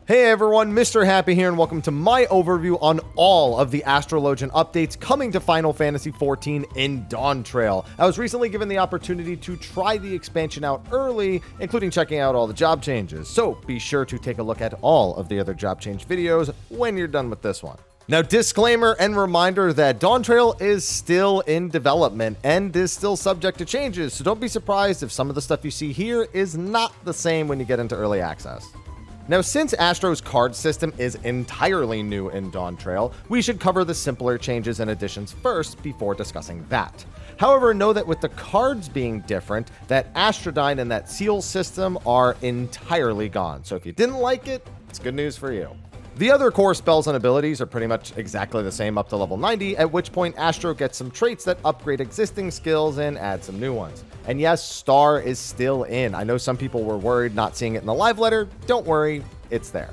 Hey everyone, Mr. Happy here, and welcome to my overview on all of the Astrologian updates coming to Final Fantasy XIV in Dawntrail. I was recently given the opportunity to try the expansion out early, including checking out all the job changes, so be sure to take a look at all of the other job change videos when you're done with this one. Now, disclaimer and reminder that Dawntrail is still in development and is still subject to changes, so don't be surprised if some of the stuff you see here is not the same when you get into early access. Now, since Astro's card system is entirely new in Dawntrail, we should cover the simpler changes and additions first before discussing that. However, know that with the cards being different, that Astrodyne and that seal system are entirely gone. So if you didn't like it, it's good news for you. The other core spells and abilities are pretty much exactly the same up to level 90, at which point Astro gets some traits that upgrade existing skills and add some new ones. And yes, Star is still in. I know some people were worried not seeing it in the live letter. Don't worry, it's there.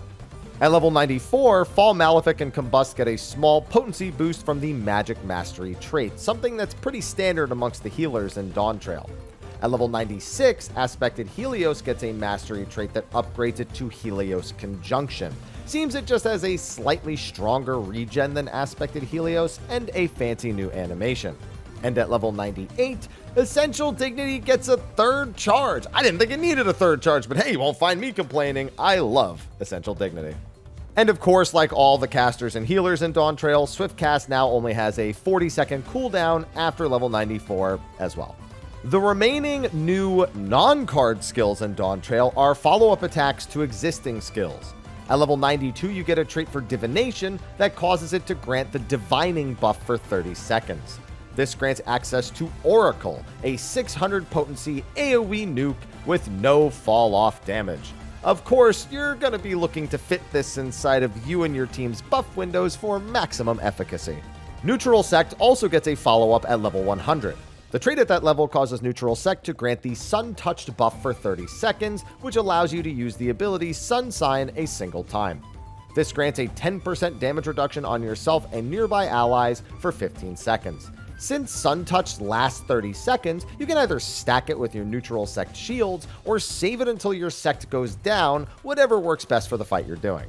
At level 94, Fall Malefic and Combust get a small potency boost from the Magic Mastery trait, something that's pretty standard amongst the healers in Dawntrail. At level 96, Aspected Helios gets a mastery trait that upgrades it to Helios Conjunction. Seems it just has a slightly stronger regen than Aspected Helios and a fancy new animation. And at level 98, Essential Dignity gets a third charge. I didn't think it needed a third charge, but hey, you won't find me complaining. I love Essential Dignity. And of course, like all the casters and healers in Dawntrail, Swift Cast now only has a 40-second cooldown after level 94 as well. The remaining new non-card skills in Dawntrail are follow-up attacks to existing skills. At level 92, you get a trait for Divination that causes it to grant the Divining buff for 30 seconds. This grants access to Oracle, a 600 potency AoE nuke with no fall-off damage. Of course, you're going to be looking to fit this inside of you and your team's buff windows for maximum efficacy. Neutral Sect also gets a follow-up at level 100. The trait at that level causes Neutral Sect to grant the Sun-Touched buff for 30 seconds, which allows you to use the ability Sun Sign a single time. This grants a 10% damage reduction on yourself and nearby allies for 15 seconds. Since Sun Touch lasts 30 seconds, you can either stack it with your Neutral Sect shields or save it until your sect goes down, whatever works best for the fight you're doing.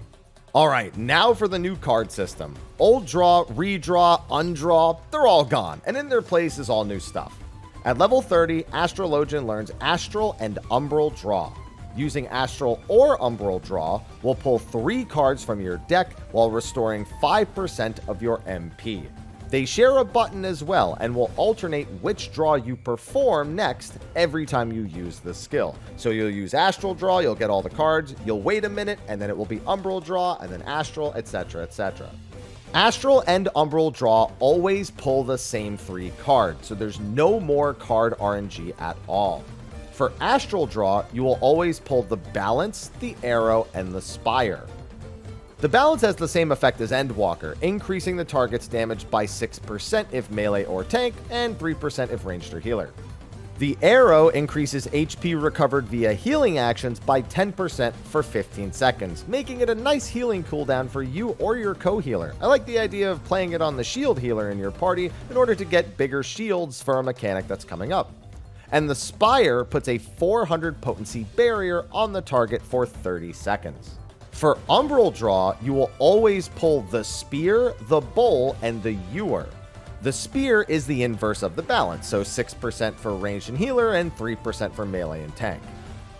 Alright, now for the new card system. Old draw, redraw, undraw, they're all gone, and in their place is all new stuff. At level 30, Astrologian learns Astral and Umbral Draw. Using Astral or Umbral Draw will pull 3 cards from your deck while restoring 5% of your MP. They share a button as well and will alternate which draw you perform next every time you use the skill. So you'll use Astral Draw, you'll get all the cards, you'll wait a minute, and then it will be Umbral Draw, and then Astral, etc., etc. Astral and Umbral Draw always pull the same 3 cards, so there's no more card RNG at all. For Astral Draw, you will always pull the Balance, the Arrow, and the Spire. The Balance has the same effect as Endwalker, increasing the target's damage by 6% if melee or tank, and 3% if ranged or healer. The Arrow increases HP recovered via healing actions by 10% for 15 seconds, making it a nice healing cooldown for you or your co-healer. I like the idea of playing it on the shield healer in your party in order to get bigger shields for a mechanic that's coming up. And the Spire puts a 400 potency barrier on the target for 30 seconds. For Umbral Draw, you will always pull the Spear, the Bowl, and the Ewer. The Spear is the inverse of the Balance, so 6% for ranged and healer and 3% for melee and tank.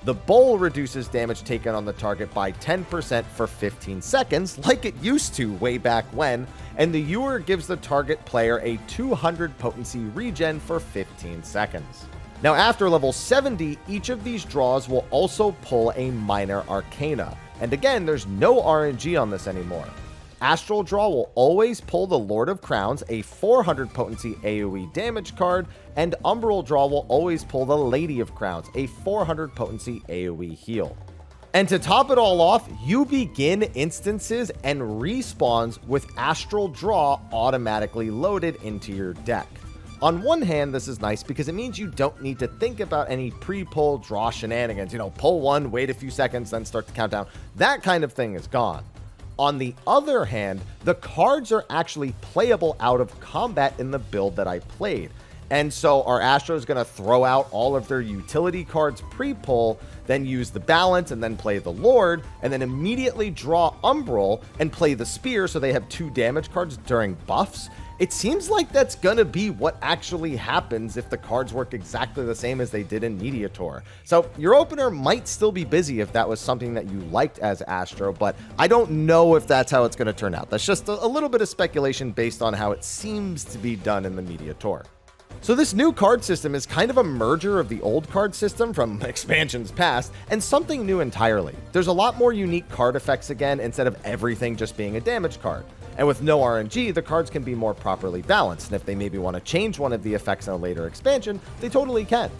The Bowl reduces damage taken on the target by 10% for 15 seconds, like it used to way back when, and the Ewer gives the target player a 200 potency regen for 15 seconds. Now, after level 70, each of these draws will also pull a Minor Arcana. And again, there's no RNG on this anymore. Astral Draw will always pull the Lord of Crowns, a 400 potency AoE damage card, and Umbral Draw will always pull the Lady of Crowns, a 400 potency AoE heal. And to top it all off, you begin instances and respawns with Astral Draw automatically loaded into your deck. On one hand, this is nice because it means you don't need to think about any pre-pull draw shenanigans. Pull one, wait a few seconds, then start the countdown. That kind of thing is gone. On the other hand, the cards are actually playable out of combat in the build that I played. And so our Astro is going to throw out all of their utility cards pre-pull, then use the balance and then play the Lord, and then immediately draw Umbral and play the Spear so they have 2 damage cards during buffs. It seems like that's gonna be what actually happens if the cards work exactly the same as they did in Mediator. So your opener might still be busy if that was something that you liked as Astro, but I don't know if that's how it's gonna turn out. That's just a little bit of speculation based on how it seems to be done in the Mediator. So this new card system is kind of a merger of the old card system from expansions past and something new entirely. There's a lot more unique card effects again instead of everything just being a damage card. And with no RNG, the cards can be more properly balanced, and if they maybe want to change one of the effects in a later expansion, they totally can.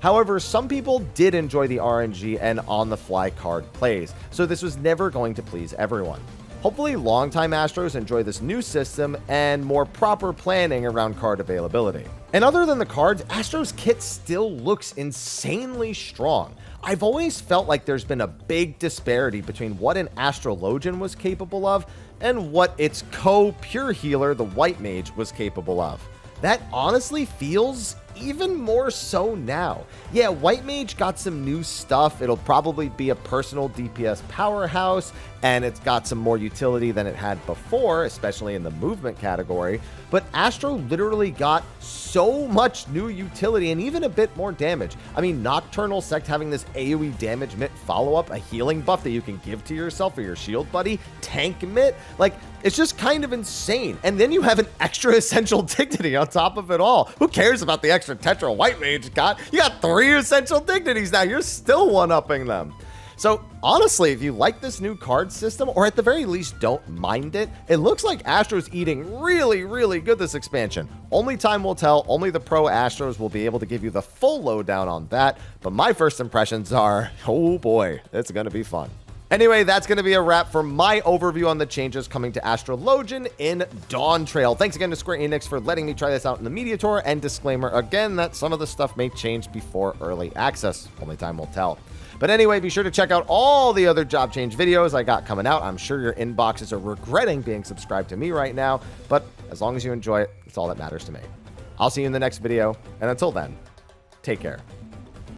However, some people did enjoy the RNG and on-the-fly card plays, so this was never going to please everyone. Hopefully, longtime Astros enjoy this new system and more proper planning around card availability. And other than the cards, Astros kit still looks insanely strong. I've always felt like there's been a big disparity between what an Astrologian was capable of and what its co-pure healer, the White Mage, was capable of. That honestly feels even more so now. Yeah, White Mage got some new stuff. It'll probably be a personal DPS powerhouse, and it's got some more utility than it had before, especially in the movement category. But Astro literally got so much new utility and even a bit more damage. I mean, Nocturnal Sect having this AoE damage mitt follow-up, a healing buff that you can give to yourself or your shield buddy, tank mitt, like, it's just kind of insane. And then you have an extra essential dignity on top of it all. Who cares about the extra Tetra White Mage got? You got 3 essential dignities now. You're still one-upping them. So honestly, if you like this new card system, or at the very least don't mind it, it looks like Astro's eating really, really good this expansion. Only time will tell. Only the pro Astros will be able to give you the full lowdown on that. But my first impressions are, oh boy, it's going to be fun. Anyway, that's going to be a wrap for my overview on the changes coming to Astrologian in Dawntrail. Thanks again to Square Enix for letting me try this out in the Mediator, and disclaimer again that some of the stuff may change before early access. Only time will tell. But anyway, be sure to check out all the other job change videos I got coming out. I'm sure your inboxes are regretting being subscribed to me right now, but as long as you enjoy it, it's all that matters to me. I'll see you in the next video, and until then, take care.